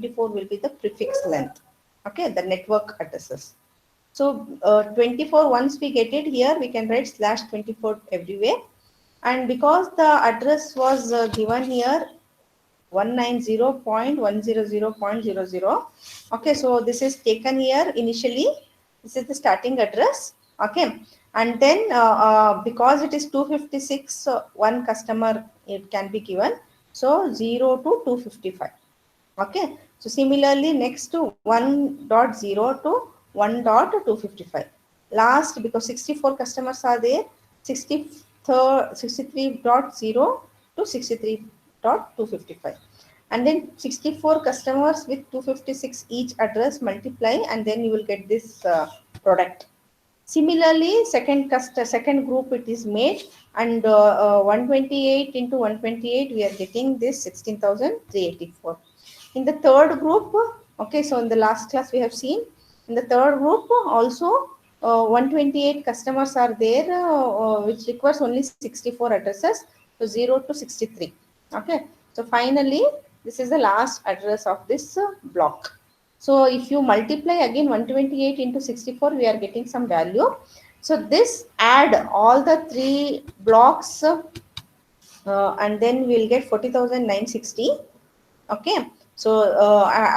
24 will be the prefix length. Okay, the network addresses. So 24, once we get it here, we can write /24 everywhere. And because the address was given here 190.100.00, okay, so this is taken here initially. This is the starting address. Okay, and then because it is 256, one customer it can be given. So 0 to 255. Okay, so similarly next to 1.0 to 1.255. Last, because 64 customers are there, 63.0 to 63.255. And then 64 customers with 256 each address multiply, and then you will get this product. Similarly, second group it is made, and 128 into 128 we are getting this 16,384. In the third group, okay, so in the last class we have seen, in the third group also 128 customers are there, which requires only 64 addresses, so 0 to 63. Okay, so finally this is the last address of this block. So if you multiply again 128 into 64, we are getting some value. So this add all the three blocks, and then we'll get 40,960. Okay, so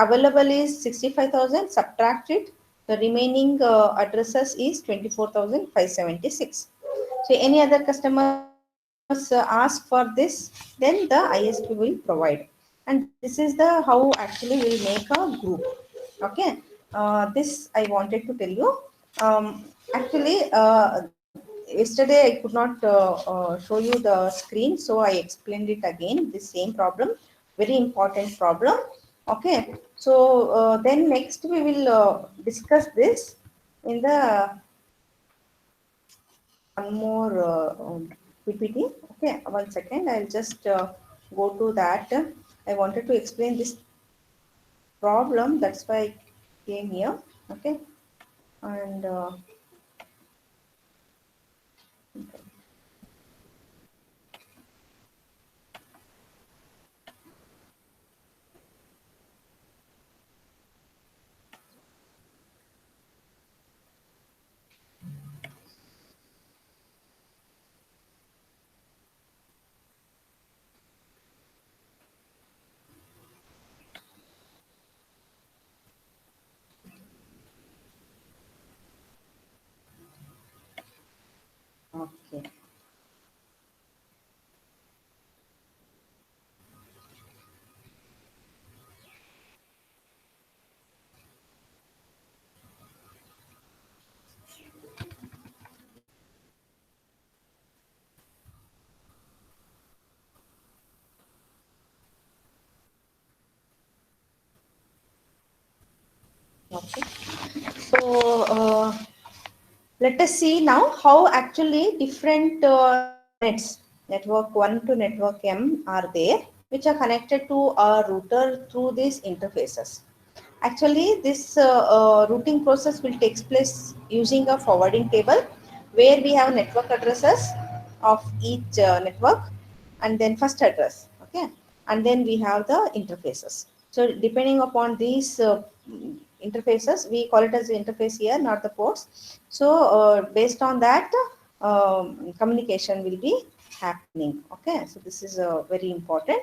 available is 65,000, subtract it, the remaining addresses is 24,576. So any other customers ask for this, then the ISP will provide. And this is the how actually we'll make a group. Okay, this I wanted to tell you. Actually, yesterday I could not show you the screen, so I explained it again, the same problem, very important problem. Okay, so then next we will discuss this in the one more PPT. Okay, one second, I'll just go to that. I wanted to explain this problem, that's why I came here. Okay, and okay. Okay. So let us see now how actually different nets, network 1 to network M are there, which are connected to a router through these interfaces. Actually, this routing process will take place using a forwarding table, where we have network addresses of each network, and then first address. Okay, and then we have the interfaces. So depending upon these interfaces, we call it as the interface here, not the ports. So based on that, communication will be happening. Okay, so this is very important.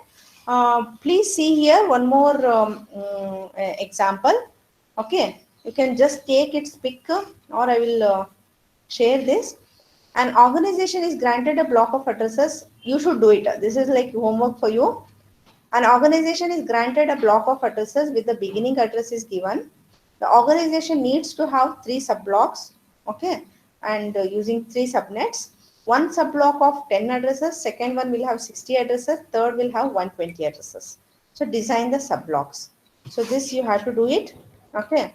Please see here one more example. Okay, you can just take its pic, or I will share this. An organization is granted a block of addresses. You should do it. This is like homework for you. An organization is granted a block of addresses with the beginning address is given. The organization needs to have three subblocks, okay, and using three subnets. One subblock of 10 addresses, second one will have 60 addresses, third will have 120 addresses. So design the subblocks. So this you have to do it, okay.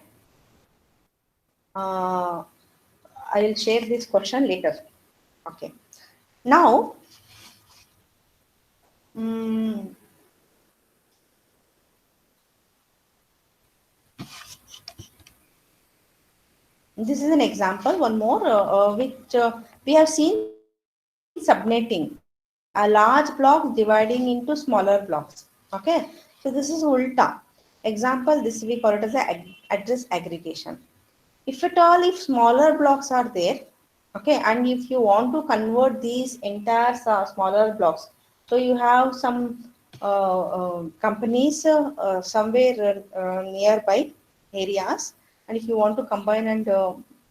I will share this question later. Okay. Now, mm, this is an example, one more, which we have seen subnetting, a large block dividing into smaller blocks. Okay, so this is ulta. Example, this we call it as a address aggregation. If at all, if smaller blocks are there, okay, and if you want to convert these entire smaller blocks, so you have some companies somewhere nearby areas, and if you want to combine and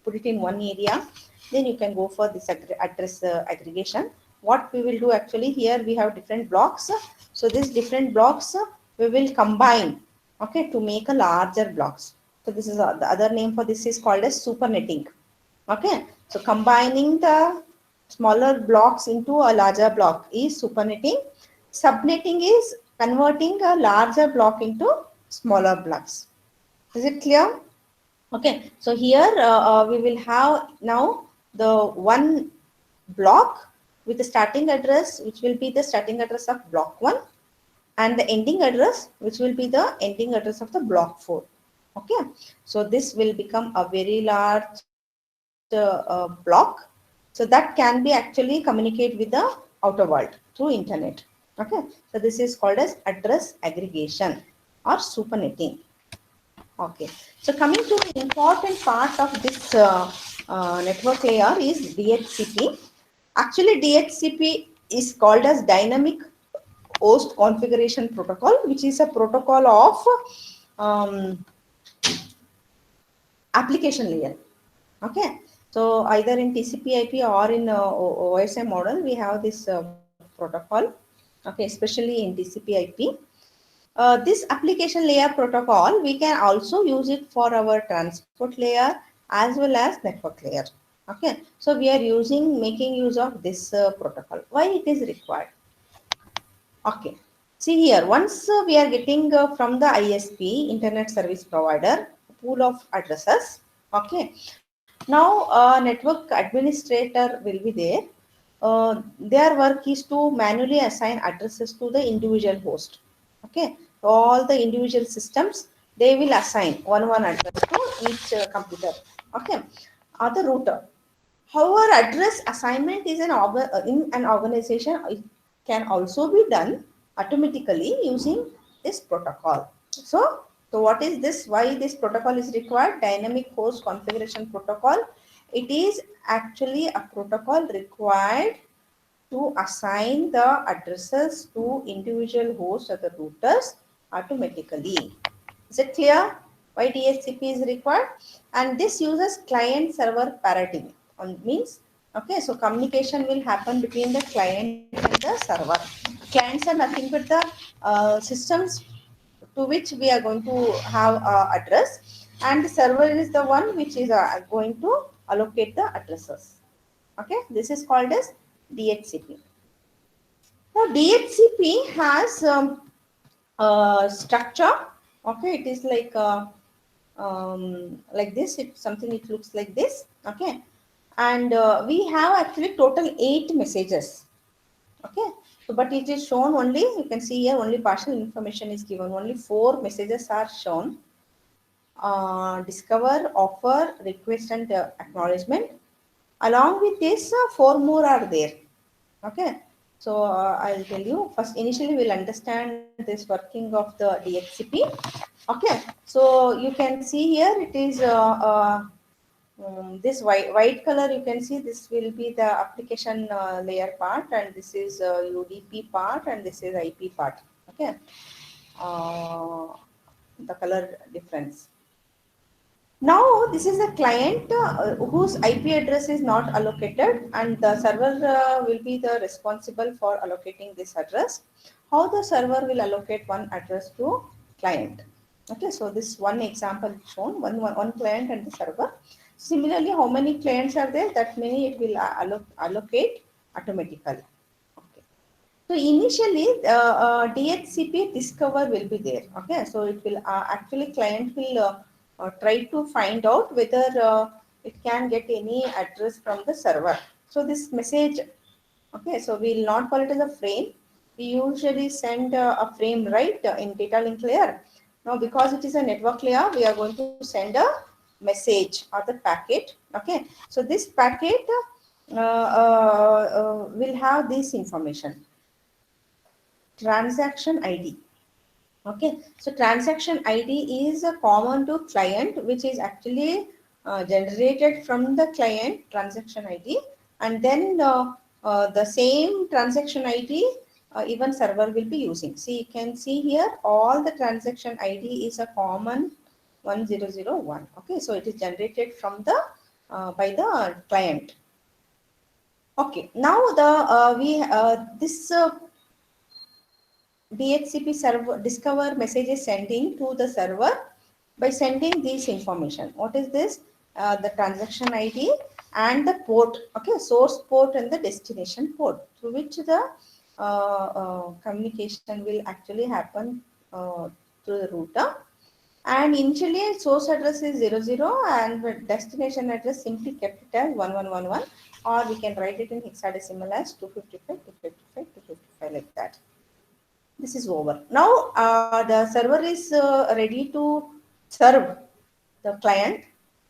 put it in one area, then you can go for this address aggregation. What we will do actually, here we have different blocks, so these different blocks we will combine, okay, to make a larger blocks. So this is the other name for this is called as super netting. Okay, so combining the smaller blocks into a larger block is super netting. Subnetting is converting a larger block into smaller blocks. Is it clear? Okay, so here we will have now the one block with the starting address, which will be the starting address of block 1, and the ending address, which will be the ending address of the block 4. Okay, so this will become a very large block, so that can be actually communicate with the outer world through internet. Okay, so this is called as address aggregation or super netting. Okay, so coming to the important part of this network layer is DHCP. Actually, DHCP is called as dynamic host configuration protocol, which is a protocol of application layer. Okay, so either in TCP/IP or in OSI model, we have this protocol. Okay, especially in TCP/IP. This application layer protocol, we can also use it for our transport layer as well as network layer. Okay, so we are making use of this protocol. Why it is required? Okay, see here, once we are getting from the ISP, Internet Service Provider, pool of addresses. Okay, now network administrator will be there. Their work is to manually assign addresses to the individual host. Okay, all the individual systems, they will assign one address to each computer. Okay, or the router. However, address assignment is in an organization. It can also be done automatically using this protocol. So what is this? Why this protocol is required? Dynamic host configuration protocol. It is actually a protocol required to assign the addresses to individual hosts or the routers automatically. Is it clear why DHCP is required? And this uses client server parity. Means, okay, so communication will happen between the client and the server. Clients are nothing but the systems to which we are going to have address, and the server is the one which is going to allocate the addresses. Okay, this is called as DHCP. Now DHCP has structure. Okay, it is like this. It's something. It looks like this. Okay, and we have actually total 8 messages. Okay, so but it is shown only. You can see here only partial information is given. Only 4 messages are shown. Discover, offer, request, and acknowledgement. Along with this, 4 more are there. Okay, so I'll tell you first. Initially, we'll understand this working of the DHCP. Okay, so you can see here it is this white color. You can see this will be the application layer part, and this is UDP part, and this is IP part. Okay, the color difference. Now, this is a client whose IP address is not allocated, and the server will be the responsible for allocating this address. How the server will allocate one address to client. Okay, so this one example shown, one client and the server. Similarly, how many clients are there? That many it will allocate automatically. Okay. So initially, DHCP discover will be there. Okay, so it will actually client will try to find out whether it can get any address from the server. So this message, okay, so we will not call it as a frame. We usually send a frame, right, in data link layer. Now, because it is a network layer, we are going to send a message or the packet. Okay, so this packet will have this information: transaction ID. Okay, so transaction ID is a common to client, which is actually generated from the client transaction ID, and then the same transaction ID even server will be using. See, you can see here all the transaction ID is a common 1001. Okay, so it is generated from the by the client. Okay, now the we this DHCP server discover messages sending to the server by sending this information. What is this? The transaction ID and the port, okay, source port and the destination port through which the communication will actually happen through the router. And initially source address is 00 and the destination address simply kept it as 1111, or we can write it in hexadecimal as 255, 255, 255 like that. This is over. Now the server is ready to serve the client.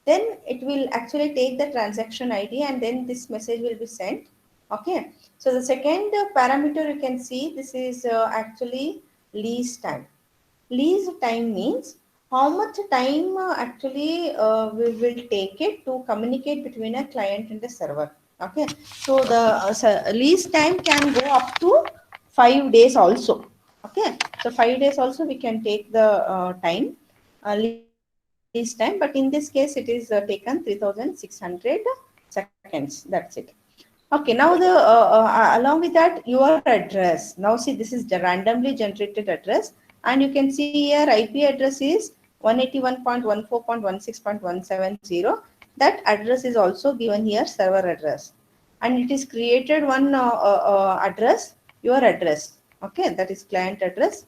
Then it will actually take the transaction ID and then this message will be sent. Okay. So the second parameter you can see, this is actually lease time. Lease time means how much time actually we will take it to communicate between a client and the server. Okay. So the lease time can go up to 5 days also. Okay, so 5 days also we can take the time lease time, but in this case it is taken 3600 seconds. That's it. Okay, now the along with that your address. Now see, this is the randomly generated address, and you can see here IP address is 181.14.16.170. That address is also given here, server address, and it is created one address, your address. Okay, that is client address,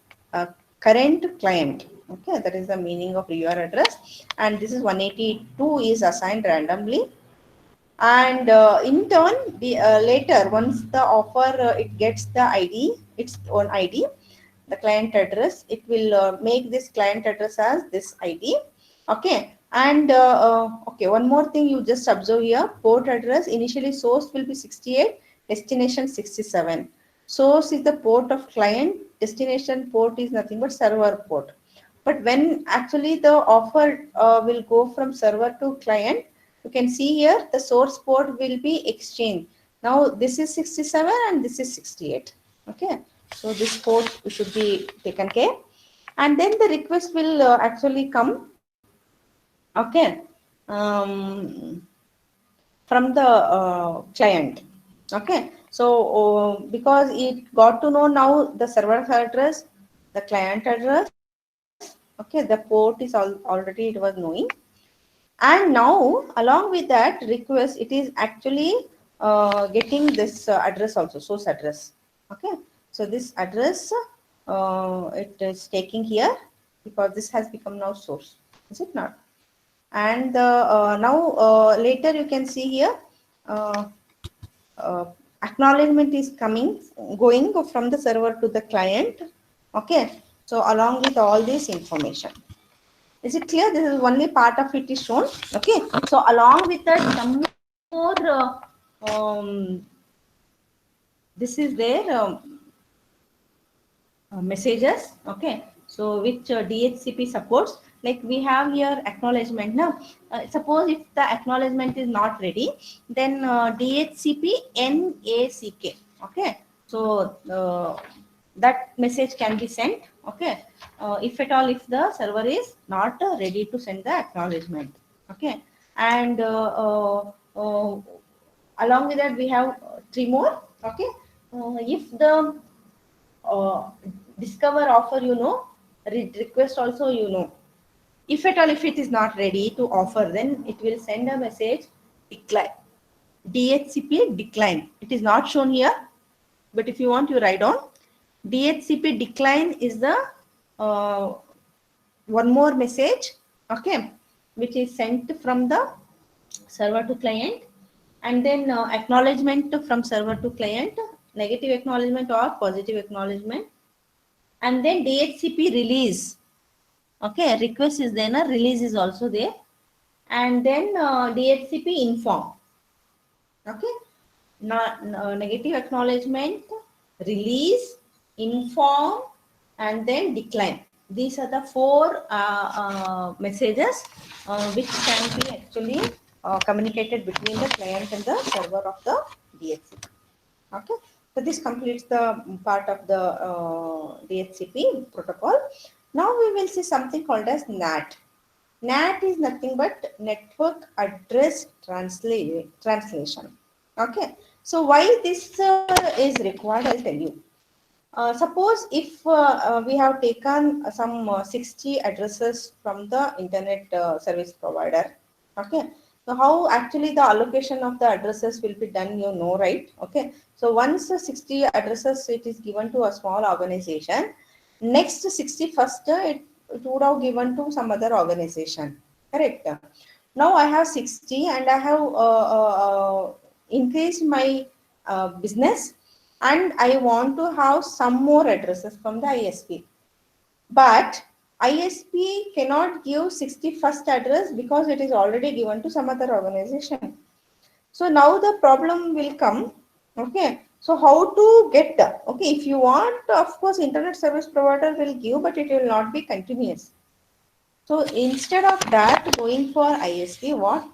current client. Okay, that is the meaning of your address, and this is 182 is assigned randomly. And in turn the later once the offer it gets the ID, its own ID, the client address, it will make this client address as this ID. Okay, and okay, one more thing you just observe here, port address initially source will be 68, destination 67. Source is the port of client, destination port is nothing but server port. But when actually the offer will go from server to client, you can see here the source port will be exchanged. Now this is 67 and this is 68. Okay, so this port should be taken care, and then the request will actually come. Okay, um, from the client. Okay, so because it got to know now the server address, the client address. Okay, the port is already it was knowing, and now along with that request it is actually getting this address also, source address. Okay, so this address it is taking here because this has become now source, is it not? And now later you can see here uh, uh, acknowledgement is coming, going from the server to the client. Okay, so along with all this information, is it clear? This is only part of it is shown. Okay, so along with that some more this is there messages. Okay, so which DHCP supports, like we have here acknowledgement. Now suppose if the acknowledgement is not ready, then DHCP NACK. Okay, so that message can be sent. Okay, if at all if the server is not ready to send the acknowledgement. Okay, and along with that we have three more. Okay, if the uh, discover offer, request also, if at all if it is not ready to offer, then it will send a message decline, DHCP decline. It is not shown here, but if you want you write down DHCP decline is the uh, one more message. Okay, which is sent from the server to client, and then acknowledgement from server to client, negative acknowledgement or positive acknowledgement, and then DHCP release. Okay, request is there, na? Release is also there, and then DHCP inform. Okay, negative acknowledgement, release, inform, and then decline. these are the four messages which can be actually communicated between the client and the server of the DHCP. Okay, so this completes the part of the DHCP protocol. Now we will see something called as NAT. NAT is nothing but Network Address Translation. Okay, so why this is required, I'll tell you. Suppose if we have taken some 60 addresses from the internet service provider, okay. So how actually the allocation of the addresses will be done, you know, right? Okay. So once 60 addresses it is given to a small organization, next 61st it would have given to some other organization, correct? Now I have 60 and I have increased my business and I want to have some more addresses from the ISP. But ISP cannot give 61st address because it is already given to some other organization. So now the problem will come. Okay. So how to get the, okay, if you want, of course, internet service provider will give, but it will not be continuous. So instead of that, going for ISP, what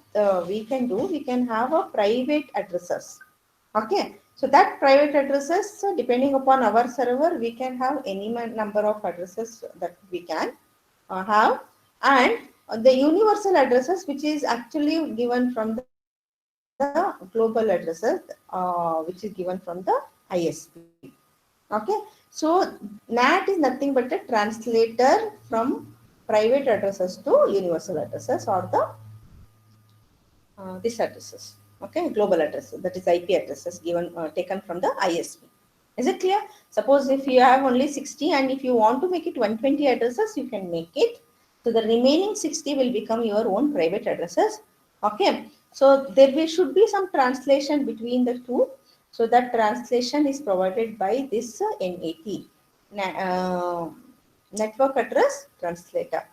we can do, we can have a private addresses. Okay, so that private addresses, so depending upon our server, we can have any number of addresses that we can have, and the universal addresses, which is actually given from the global addresses, which is given from the ISP. Okay, so NAT is nothing but a translator from private addresses to universal addresses or the this addresses. Okay, global addresses, that is IP addresses given taken from the ISP. Is it clear? Suppose if you have only 60 and if you want to make it 120 addresses, you can make it. So the remaining 60 will become your own private addresses. Okay, so there should be some translation between the two. So that translation is provided by this NAT, Network Address Translator.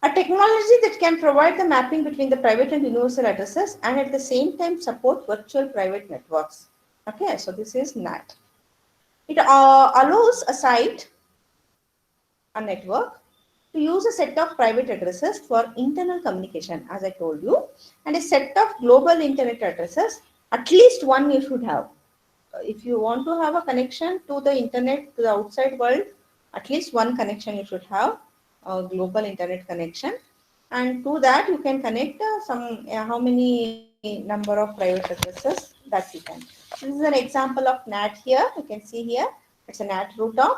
A technology that can provide the mapping between the private and universal addresses and at the same time support virtual private networks. Okay, so this is NAT. It allows a site, a network, to use a set of private addresses for internal communication, as I told you, and a set of global internet addresses, at least one you should have. If you want to have a connection to the internet, to the outside world, at least one connection you should have, a global internet connection. And to that you can connect how many number of private addresses that you can. This is an example of NAT here. You can see here, it's a NAT router.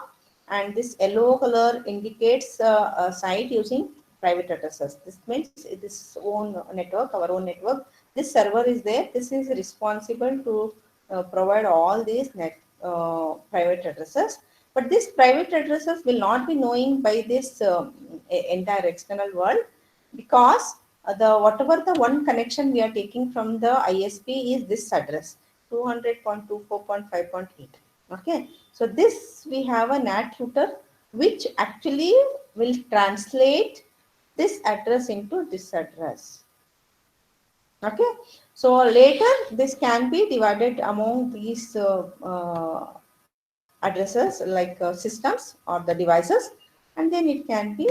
And this yellow color indicates a site using private addresses. This means this own network, our own network. This server is there. This is responsible to provide all these private addresses. But these private addresses will not be knowing by this entire external world, because the whatever the one connection we are taking from the ISP is this address 200.24.5.8. Okay, so this we have a NAT router which actually will translate this address into this address. Okay, so later this can be divided among these addresses like systems or the devices, and then it can be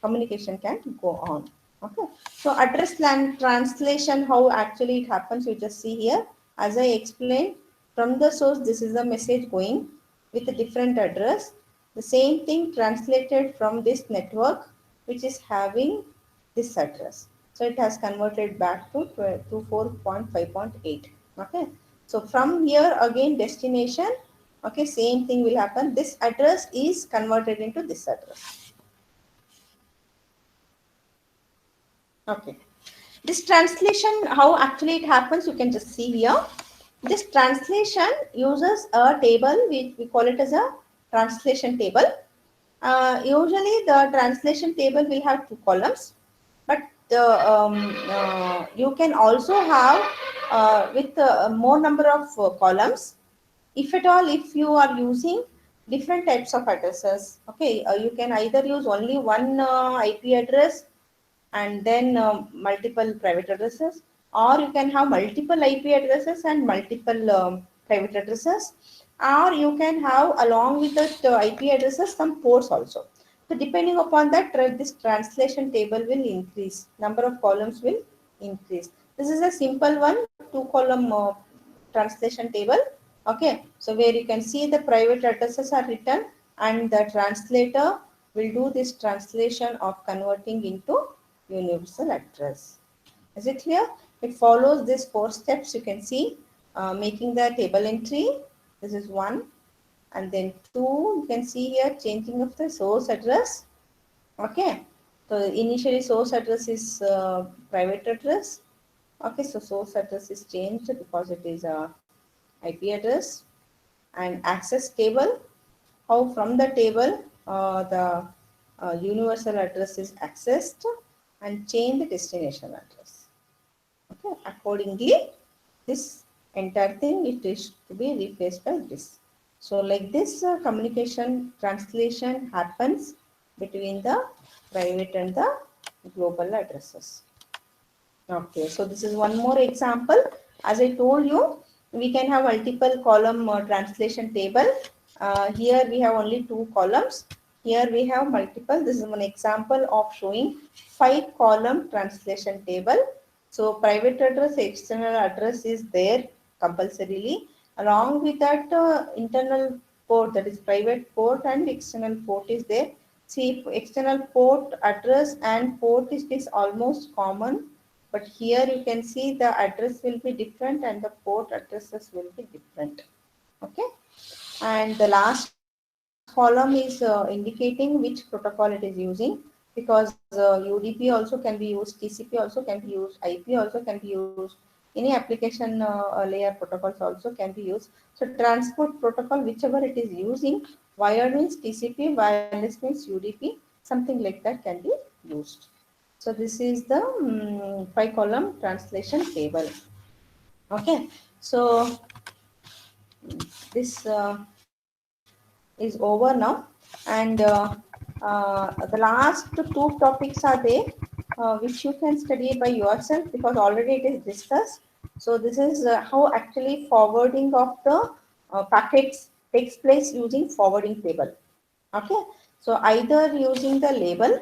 communication can go on. Okay, so address translation, how actually it happens, you just see here. As I explained, from the source this is a message going with a different address, the same thing translated from this network which is having this address. So it has converted back to 4.5.8. Okay, so from here again destination, okay, same thing will happen. This address is converted into this address. Okay, this translation, how actually it happens, you can just see here. This translation uses a table, we call it as a translation table. Usually the translation table will have two columns, but you can also have with more number of columns. If at all, if you are using different types of addresses, okay, you can either use only one IP address and then multiple private addresses, or you can have multiple IP addresses and multiple private addresses, or you can have along with the IP addresses some ports also. So depending upon that, this translation table will increase. Number of columns will increase. This is a simple one, 2-column translation table. Okay, so where you can see the private addresses are written and the translator will do this translation of converting into universal address. Is it clear? It follows these 4 steps. You can see making the table entry. This is one. And then 2, you can see here changing of the source address. Okay. So initially source address is private address. Okay. So source address is changed because it is a IP address. And access table. How from the table the universal address is accessed, and change the destination address. Okay, accordingly, this entire thing it is to be replaced by this. So like this communication translation happens between the private and the global addresses. Okay, so this is one more example. As I told you, we can have multiple column translation table. Here we have only 2 columns. Here we have multiple. This is one example of showing 5-column translation table. So private address, external address is there compulsorily. Along with that, internal port, that is private port and external port is there. See, external port address and port is almost common, but here you can see the address will be different and the port addresses will be different. Okay, and the last column is indicating which protocol it is using, because UDP also can be used, TCP also can be used, IP also can be used, any application layer protocols also can be used. So transport protocol, whichever it is using, wired means TCP, wireless means UDP, something like that can be used. So this is the 5-column translation table. Okay, so this is over now, and the last 2 topics are there, which you can study by yourself because already it is discussed. So this is how actually forwarding of the packets takes place using forwarding table. Okay, so either using the label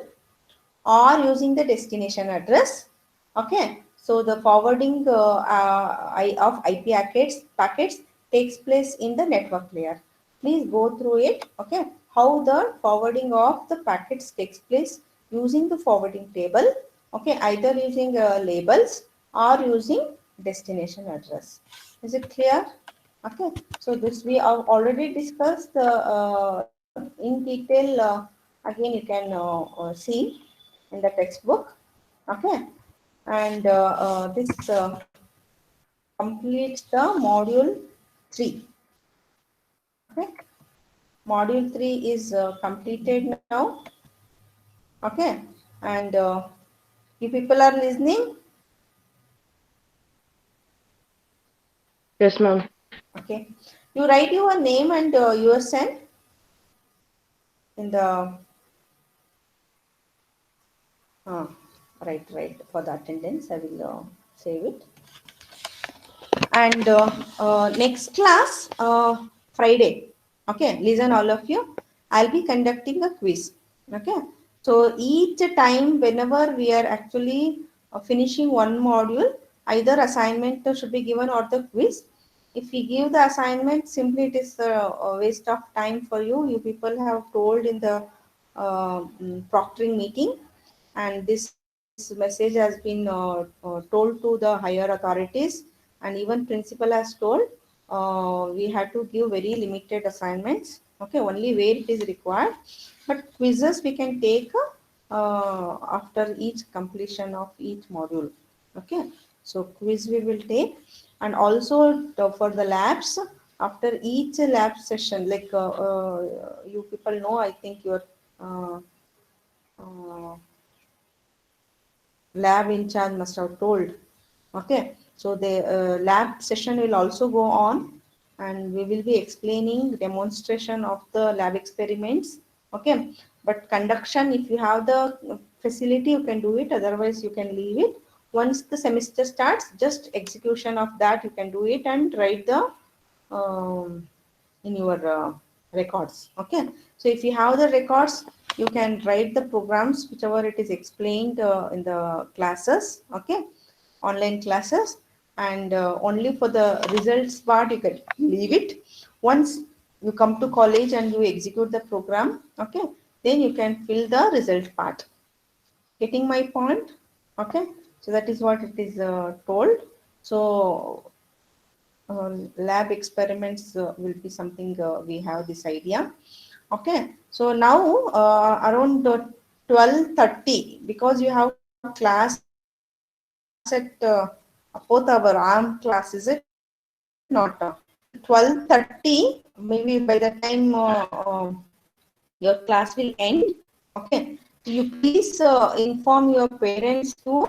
or using the destination address. Okay, so the forwarding of IP packets takes place in the network layer. Please go through it. Okay, how the forwarding of the packets takes place using the forwarding table. Okay, either using labels or using destination address. Is it clear? Okay, so this we have already discussed in detail. Again, you can see in the textbook. Okay, and this completes the module 3. Okay, module 3 is completed now. Okay, and you people are listening. Yes, ma'am. Okay, you write your name and your send in the uh, right for the attendance. I will save it. And next class, Friday. Okay, listen all of you. I'll be conducting a quiz. Okay, so each time whenever we are actually finishing one module, either assignment should be given or the quiz. If we give the assignment, simply it is a waste of time for you. You people have told in the proctoring meeting, and this message has been told to the higher authorities, and even principal has told we have to give very limited assignments. Okay, only where it is required, but quizzes we can take after each completion of each module. Okay, so quiz we will take, and also for the labs, after each lab session, like you people know, I think your uh, uh, lab in charge must have told. Okay, so the lab session will also go on, and we will be explaining demonstration of the lab experiments. Okay, but conduction, if you have the facility, you can do it. Otherwise, you can leave it. Once the semester starts, just execution of that you can do it and write the um, in your records. Okay, so if you have the records, you can write the programs whichever it is explained in the classes, okay, online classes, and only for the results part you can leave it. Once you come to college and you execute the program, okay, then you can fill the result part. Getting my point? Okay, so that is what it is told. So lab experiments will be something we have this idea. Okay, so now around 12:30, because you have class at both our arm class, is it not? 12:30, maybe by the time your class will end. Okay, you please inform your parents to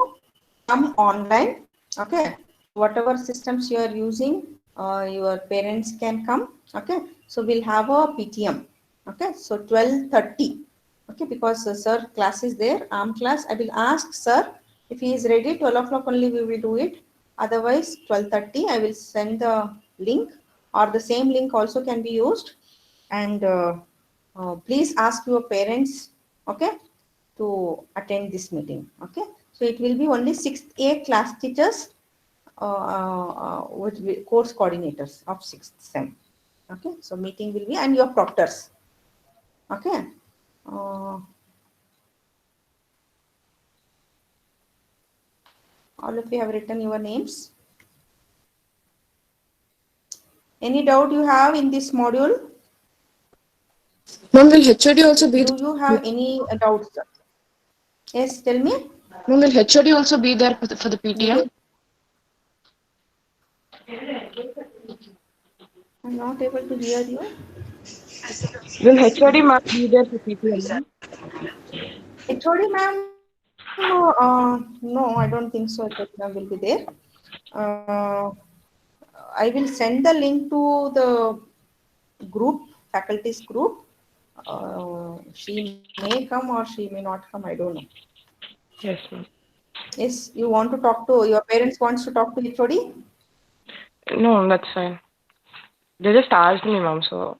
come online. Okay, whatever systems you are using, your parents can come. Okay, so we'll have a PTM. Okay, so 12:30. Okay, because sir class is there, arm class. I will ask sir if he is ready. 12 o'clock only we will do it. Otherwise 12:30 I will send the link, or the same link also can be used. And please ask your parents, okay, to attend this meeting. Okay, so it will be only 6th A class teachers with course coordinators of 6th sem. Okay, so meeting will be, and your proctors. Okay, all of you have written your names. Any doubt you have in this module? Ma'am, will HOD also be Do you have any doubts? Yes, tell me. Ma'am, will HOD also be there for the PTM? I'm not able to hear you. Will HOD ma'am be there for PTM, ma'am? HOD ma'am, no, I don't think so. HOD ma'am will be there. Uh, I will send the link to the group, faculties group. She may come or she may not come. I don't know. Yes, ma'am. Yes, you want to talk to your parents? Wants to talk to HOD? No, that's fine. They just asked me, ma'am, so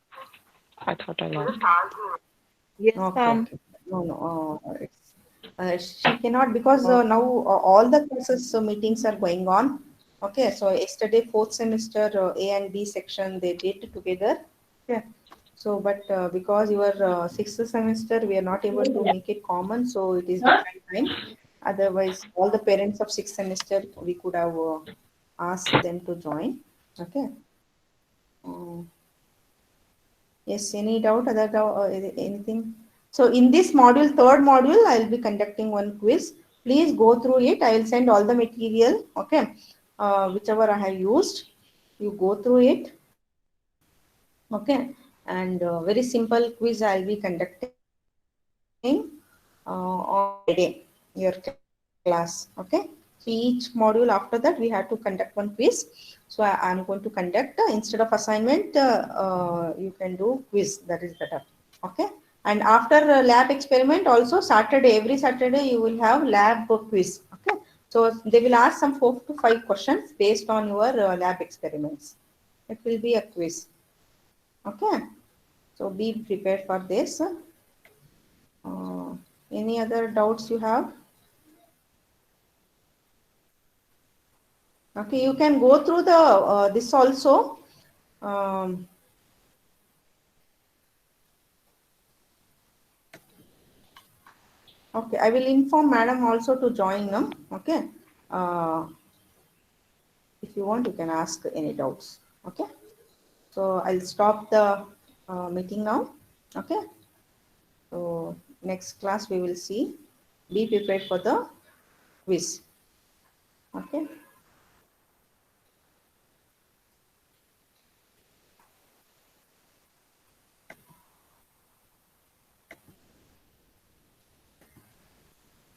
I thought I'll ask. Yes, Okay, ma'am. okay. No, she cannot, because now all the classes meetings are going on. Okay, so yesterday fourth semester A and B section they did together. Okay, so but because your sixth semester we are not able to make it common, so it is different time. Otherwise, all the parents of sixth semester we could have asked them to join. Okay. Um, Yes, any doubt, other doubt, anything? So in this module, third module, I will be conducting one quiz. Please go through it. I will send all the material, okay, whichever I have used. You go through it, okay, and very simple quiz I will be conducting on Friday, your class, okay. So each module after that we have to conduct one quiz. So I'm going to conduct instead of assignment, you can do quiz. That is better, okay. And after lab experiment also, Saturday, every Saturday you will have lab quiz, okay. So they will ask some 4 to 5 questions based on your lab experiments. It will be a quiz, okay. So be prepared for this. Any other doubts you have? Okay, you can go through the this also. Um, okay, I will inform madam also to join them. Okay, uh, if you want, you can ask any doubts. Okay, so I'll stop the meeting now. Okay, so next class we will see. Be prepared for the quiz. Okay.